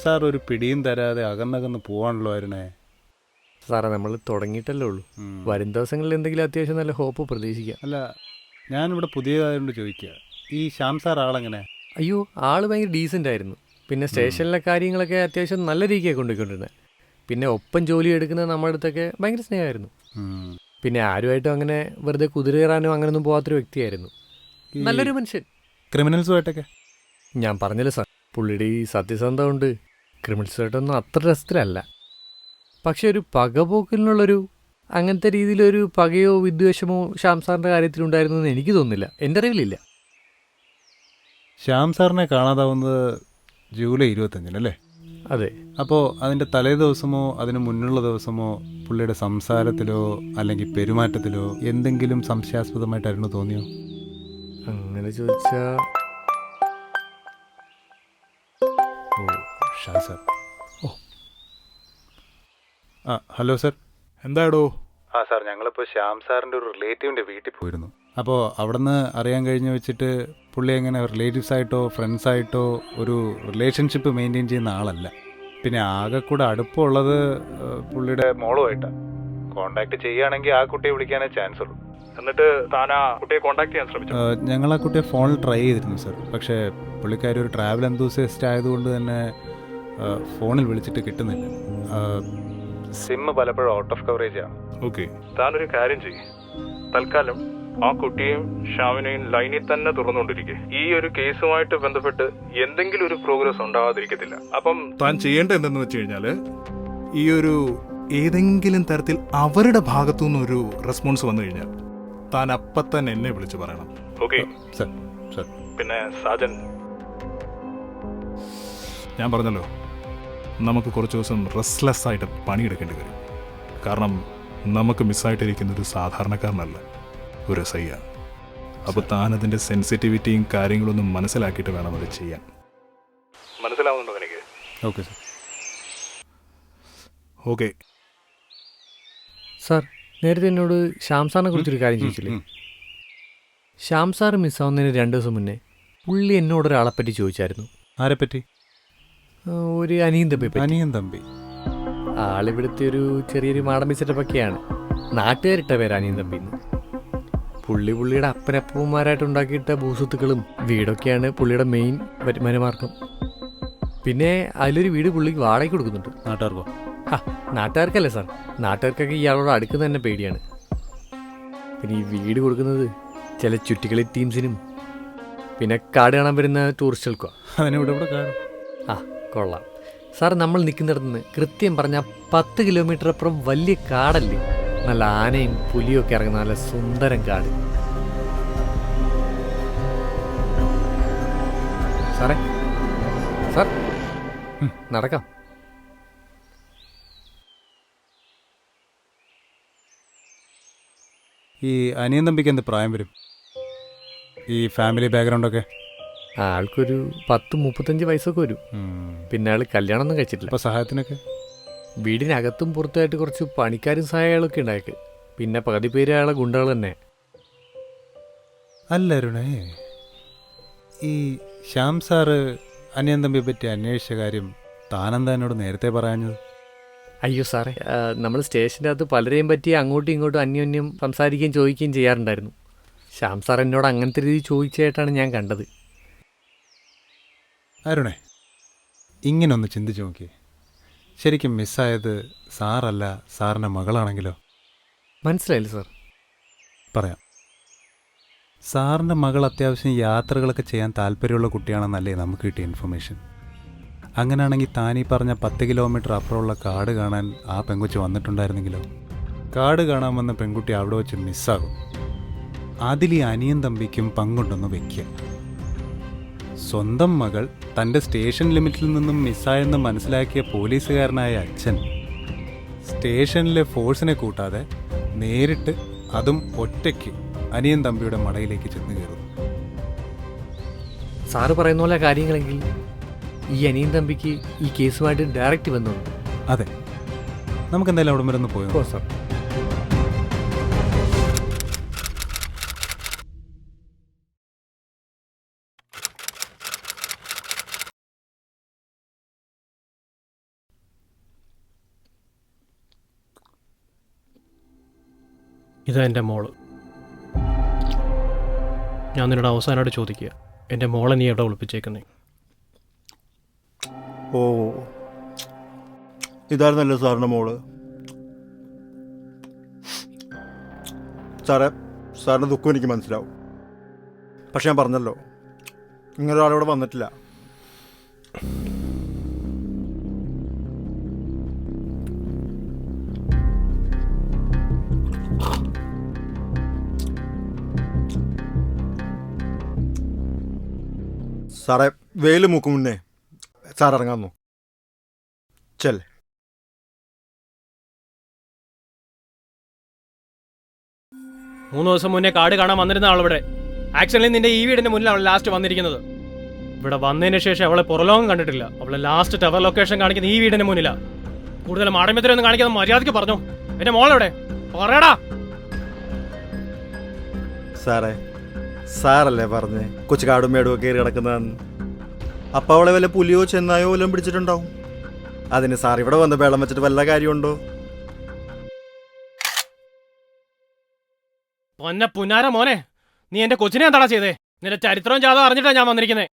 Sir ഒരു പിടിയും തരാതെ അകന്നകന്ന് പോവാണല്ലോ അരുണേ. സാറേ നമ്മൾ തുടങ്ങിയിട്ടല്ലേ ഉള്ളൂ. വരും ദിവസങ്ങളിൽ എന്തെങ്കിലും അത്യാവശ്യം നല്ല ഹോപ്പ് പ്രതീക്ഷിക്കാം. അല്ല, ഞാനിവിടെ പുതിയതായതുകൊണ്ട് ചോദിക്കുക, ഈ ശ്യാം സാർ ആളെങ്ങനെ? അയ്യോ, ആള് ഭയങ്കര ഡീസൻ്റ് ആയിരുന്നു. പിന്നെ സ്റ്റേഷനിലെ കാര്യങ്ങളൊക്കെ അത്യാവശ്യം നല്ല രീതിക്കാണ് കൊണ്ടുപോയിക്കൊണ്ടിരുന്നത്. പിന്നെ ഒപ്പം ജോലി എടുക്കുന്നത് നമ്മുടെ അടുത്തൊക്കെ ഭയങ്കര സ്നേഹമായിരുന്നു. പിന്നെ ആരുമായിട്ടും അങ്ങനെ വെറുതെ കുതിരേറാനോ അങ്ങനെയൊന്നും പോകാത്തൊരു വ്യക്തിയായിരുന്നു. നല്ലൊരു മനുഷ്യൻ. ക്രിമിനൽസുമായിട്ടൊക്കെ? ഞാൻ പറഞ്ഞില്ല സാർ, പുള്ളിയുടെ ഈ സത്യസന്ധത കൊണ്ട് ക്രിമിനൽസുമായിട്ടൊന്നും അത്ര രസത്തിലല്ല. പക്ഷെ ഒരു പകപോക്കലിനുള്ളൊരു അങ്ങനത്തെ രീതിയിലൊരു പകയോ വിദ്വേഷമോ ശ്യാം സാറിൻ്റെ കാര്യത്തിലുണ്ടായിരുന്നു എന്ന് എനിക്ക് തോന്നുന്നില്ല. എൻ്റെ അറിവിലില്ല. ശ്യാം സാറിനെ കാണാതാവുന്നത് ജൂലൈ 25 അല്ലേ? അതെ. അപ്പോൾ അതിൻ്റെ തലേ ദിവസമോ അതിന് മുന്നുള്ള ദിവസമോ പുള്ളിയുടെ സംസാരത്തിലോ അല്ലെങ്കിൽ പെരുമാറ്റത്തിലോ എന്തെങ്കിലും സംശയാസ്പദമായിട്ടായിരുന്നു തോന്നിയോ? അങ്ങനെ ചോദിച്ചാ ഷാ സാർ. Hello sir. എന്താടോ? സാർ, ഞങ്ങളിപ്പോൾ ശ്യാം സാറിൻ്റെ ഒരു റിലേറ്റീവിൻ്റെ വീട്ടിൽ പോയിരുന്നു. അപ്പോൾ അവിടുന്ന് അറിയാൻ കഴിഞ്ഞ് വെച്ചിട്ട് പുള്ളി എങ്ങനെ റിലേറ്റീവ്സായിട്ടോ ഫ്രണ്ട്സായിട്ടോ ഒരു റിലേഷൻഷിപ്പ് മെയിൻറ്റെയിൻ ചെയ്യുന്ന ആളല്ല. പിന്നെ ആകെ കൂടെ അടുപ്പമുള്ളത് പുള്ളിയുടെ മോളുമായിട്ടാണ്. കോണ്ടാക്ട് ചെയ്യുകയാണെങ്കിൽ ആ കുട്ടിയെ വിളിക്കാനേ ചാൻസ് ഉള്ളൂ. എന്നിട്ട് താൻ ആ കുട്ടിയെ കോണ്ടാക്ട് ചെയ്യാൻ ശ്രമിച്ചു? ഞങ്ങൾ ആ കുട്ടിയെ ഫോണിൽ ട്രൈ ചെയ്തിരുന്നു സാർ. പക്ഷേ പുള്ളിക്കാരി ഒരു ട്രാവൽ എന്തൂസിയസ്റ്റ് ആയതുകൊണ്ട് തന്നെ ഫോണിൽ വിളിച്ചിട്ട് കിട്ടുന്നില്ല. സിം പലപ്പോഴും ഔട്ട് ഓഫ് കവറേജാണ്. ഓക്കെ, താനൊരു കാര്യം ചെയ്യും. തൽക്കാലം ആ കുട്ടിയെയും ഷാമിനെയും ലൈനിൽ തന്നെ തുറന്നുകൊണ്ടിരിക്കുക. ഈ ഒരു കേസുമായിട്ട് ബന്ധപ്പെട്ട് എന്തെങ്കിലും ഒരു പ്രോഗ്രസ് ഉണ്ടാകാതിരിക്കത്തില്ല. അപ്പം താൻ ചെയ്യേണ്ടത് എന്തെന്ന് വെച്ച് കഴിഞ്ഞാല്, ഈ ഒരു ഏതെങ്കിലും തരത്തിൽ അവരുടെ ഭാഗത്തുനിന്ന് ഒരു റെസ്പോൺസ് വന്നു കഴിഞ്ഞാൽ താൻ അപ്പം തന്നെ എന്നെ വിളിച്ച് പറയണം. Okay sir. സാർ, പിന്നെ സാജൻ, ഞാൻ പറഞ്ഞല്ലോ, നമുക്ക് കുറച്ച് ദിവസം റെസ്റ്റ്ലെസ് ആയിട്ട് പണിയെടുക്കേണ്ടി വരും. കാരണം നമുക്ക് മിസ്സായിട്ടിരിക്കുന്ന ഒരു സാധാരണക്കാരനല്ല, ഒരു എസ്ഐയാണ്. അപ്പോൾ താനതിൻ്റെ സെൻസിറ്റിവിറ്റിയും കാര്യങ്ങളൊന്നും മനസ്സിലാക്കിയിട്ട് വേണം അത് ചെയ്യാൻ. മനസ്സിലാവുന്നുണ്ടോ എനിക്ക്? Okay sir. ഓക്കെ സാർ, നേരത്തെ എന്നോട് ശ്യാം സാറിനെ കുറിച്ചൊരു കാര്യം ചോദിച്ചില്ലേ? ശ്യാം സാർ മിസ്സാവുന്നതിന് 2 ദിവസം മുന്നേ പുള്ളി എന്നോടൊരാളെപ്പറ്റി ചോദിച്ചായിരുന്നു. ആരെപ്പറ്റി? ഒരു അനിയൻ തമ്പി. അനിയൻ തമ്പി? ആളിവിടുത്തെ ഒരു ചെറിയൊരു മാടമ്പി സെറ്റപ്പൊക്കെയാണ്. നാട്ടുകാരിട്ട പേര് അനിയൻ തമ്പിന്ന്. പുള്ളിയുടെ അപ്പനപ്പന്മാരായിട്ട് ഉണ്ടാക്കിയിട്ട ഭൂസ്വത്തുക്കളും വീടൊക്കെയാണ് പുള്ളിയുടെ മെയിൻ വരുമാനമാർഗം. പിന്നെ അതിലൊരു വീട് പുള്ളിക്ക് വാടകയ്ക്ക് കൊടുക്കുന്നുണ്ട്. നാട്ടുകാർക്കോ? നാട്ടുകാർക്കല്ലേ സാർ, നാട്ടുകാർക്കൊക്കെ ഇയാളോട് അടുക്കുന്നത് തന്നെ പേടിയാണ്. പിന്നെ ഈ വീട് കൊടുക്കുന്നത് ചില ചുറ്റിക്കളി ടീംസിനും പിന്നെ കാട് കാണാൻ വരുന്ന ടൂറിസ്റ്റുകൾക്കോ. അതിനിവിടെ കാര്യം. കൊള്ളാം സാർ. നമ്മൾ നിൽക്കുന്നിടത്ത് നിന്ന് കൃത്യം പറഞ്ഞാൽ 10 കിലോമീറ്റർ അപ്പുറം വലിയ കാടല്ലേ, നല്ല ആനയും പുലിയും ഒക്കെ ഇറങ്ങുന്ന നല്ല സുന്ദരം കാട്. സാറേ, സാർ നടക്കാം. ഈ അനിയൻ തമ്പിക്ക് എന്ത് പ്രായം വരും? ഈ ഫാമിലി ബാക്ക്ഗ്രൗണ്ടൊക്കെ? ആൾക്കൊരു 10-35 വയസ്സൊക്കെ വരും. പിന്നെ ആൾ കല്യാണമൊന്നും കഴിച്ചിട്ടില്ല. അപ്പോൾ സഹായത്തിനൊക്കെ? വീടിനകത്തും പുറത്തായിട്ട് കുറച്ച് പണിക്കാരും സഹായികളൊക്കെ ഉണ്ടായേക്ക്. പിന്നെ പകുതി പേര് അയാളെ ഗുണ്ടകൾ തന്നെ. അല്ല അരുണേ, ഈ ശ്യാം സാറ് അനിയൻ തമ്പിയെ പറ്റി അന്വേഷിച്ച കാര്യം താനെന്താ എന്നോട് നേരത്തെ പറയാഞ്ഞത്? അയ്യോ സാറേ, നമ്മൾ സ്റ്റേഷൻ്റെ അകത്ത് പലരെയും പറ്റി അങ്ങോട്ടും ഇങ്ങോട്ടും അന്യോന്യം സംസാരിക്കുകയും ചോദിക്കുകയും ചെയ്യാറുണ്ടായിരുന്നു. ശ്യാം സാർ എന്നോട് അങ്ങനത്തെ രീതി ചോദിച്ചതായിട്ടാണ് ഞാൻ കണ്ടത്. അരുണേ, ഇങ്ങനൊന്ന് ചിന്തിച്ച് നോക്കിയേ. ശരിക്കും മിസ്സായത് സാറല്ല, സാറിൻ്റെ മകളാണെങ്കിലോ? മനസ്സിലായില്ല സാർ? പറയാം. സാറിൻ്റെ മകൾ അത്യാവശ്യം യാത്രകളൊക്കെ ചെയ്യാൻ താല്പര്യമുള്ള കുട്ടിയാണെന്നല്ലേ നമുക്ക് കിട്ടിയ ഇൻഫർമേഷൻ. അങ്ങനെയാണെങ്കിൽ താനീ പറഞ്ഞ 10 കിലോമീറ്റർ അപ്പുറമുള്ള കാട് കാണാൻ ആ പെൺകുട്ടി വന്നിട്ടുണ്ടായിരുന്നെങ്കിലോ? കാട് കാണാൻ വന്ന പെൺകുട്ടി അവിടെ വെച്ച് മിസ്സാകും. അതിൽ ഈ അനിയൻ തമ്പിക്കും പങ്കുണ്ടെന്ന് വയ്ക്കുക. സ്വന്തം മകൾ തൻ്റെ സ്റ്റേഷൻ ലിമിറ്റിൽ നിന്നും മിസ്സായെന്ന് മനസ്സിലാക്കിയ പോലീസുകാരനായ അച്ഛൻ സ്റ്റേഷനിലെ ഫോഴ്സിനെ കൂട്ടാതെ നേരിട്ട്, അതും ഒറ്റയ്ക്ക്, അനിയൻ തമ്പിയുടെ മടയിലേക്ക് ചെന്ന് കയറുന്നു. സാറ് പറയുന്ന പോലെ കാര്യങ്ങളെങ്കിൽ ഈ അനിയൻ തമ്പിക്ക് ഈ കേസുമായിട്ട് ഡയറക്റ്റ് ബന്ധമുണ്ട്. അതെ, നമുക്കെന്തായാലും അവിടെ വരെ ഒന്ന് പോയോ സാർ? ഇതാ എൻ്റെ മോള്. ഞാൻ നിന്നോട് അവസാനമായിട്ട് ചോദിക്കുക, എൻ്റെ മോളെ നീ എവിടെ ഒളിപ്പിച്ചേക്കുന്നേ? ഓ, ഇതായിരുന്നല്ലോ സാറിൻ്റെ മോള്. സാറിൻ്റെ ദുഃഖം എനിക്ക് മനസ്സിലാവും. പക്ഷെ ഞാൻ പറഞ്ഞല്ലോ, ഇങ്ങനെ ഒരാളിവിടെ വന്നിട്ടില്ല. സാറേ, വെയിൽ മൂക്കും മുന്നേ സാർ ഇറങ്ങാന്നു. ചെല്ലേ. മൂന്ന് ദിവസം മുന്നേ കാട് കാണാൻ വന്നിരുന്ന ആളിവിടെ. ആക്ച്വലി നിന്റെ ഈ വീടിന്റെ മുന്നിൽ അവൾ ലാസ്റ്റ് വന്നിരിക്കുന്നത്. ഇവിടെ വന്നതിന് ശേഷം അവളെ പുറലോകം കണ്ടിട്ടില്ല. അവളെ ലാസ്റ്റ് ടവർ ലൊക്കേഷൻ കാണിക്കുന്ന ഈ വീടിന്റെ മുന്നിലാ. കൂടുതൽ മാടമ്യത്തിനൊന്നും കാണിക്കാതെ മര്യാദയ്ക്ക് പറഞ്ഞു. എന്റെ മോളെവിടെ? പറയടാ. സാറേ, സാറല്ലേ പറഞ്ഞേ കൊച്ചു കാടും മേടും ഒക്കെ കയറി കിടക്കുന്നതെന്ന്. അപ്പം അവളെ വല്ല പുലിയോ ചെന്നായോ വല്ലതും പിടിച്ചിട്ടുണ്ടാവും. അതിന് സാർ ഇവിടെ വന്ന് വെള്ളം വെച്ചിട്ട് വല്ല കാര്യമുണ്ടോ? പൊന്നെ പുന്നാര മോനെ, നീ എന്റെ കൊച്ചിനെ എന്താടാ ചെയ്തേ? നിന്റെ ചരിത്രവും ജാതം അറിഞ്ഞിട്ടാ ഞാൻ വന്നിരിക്കുന്നത്.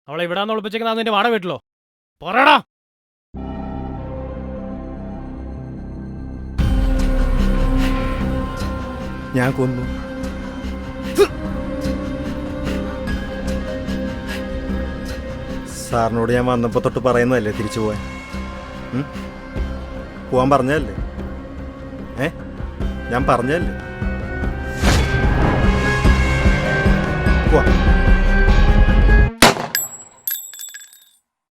അവളെ ഇവിടാന്ന് ഒളിപ്പിച്ചേക്കുന്ന നിന്റെ വാട വീട്ടിലോ? പറയടാ. ഞാൻ കൊന്നു. സാറിനോട് ഞാൻ വന്നപ്പോൾ തൊട്ട് പറയുന്നതല്ലേ തിരിച്ചു പോവാൻ? പോവാൻ പറഞ്ഞതല്ലേ? ഞാൻ പറഞ്ഞതല്ലേ? പോവാ.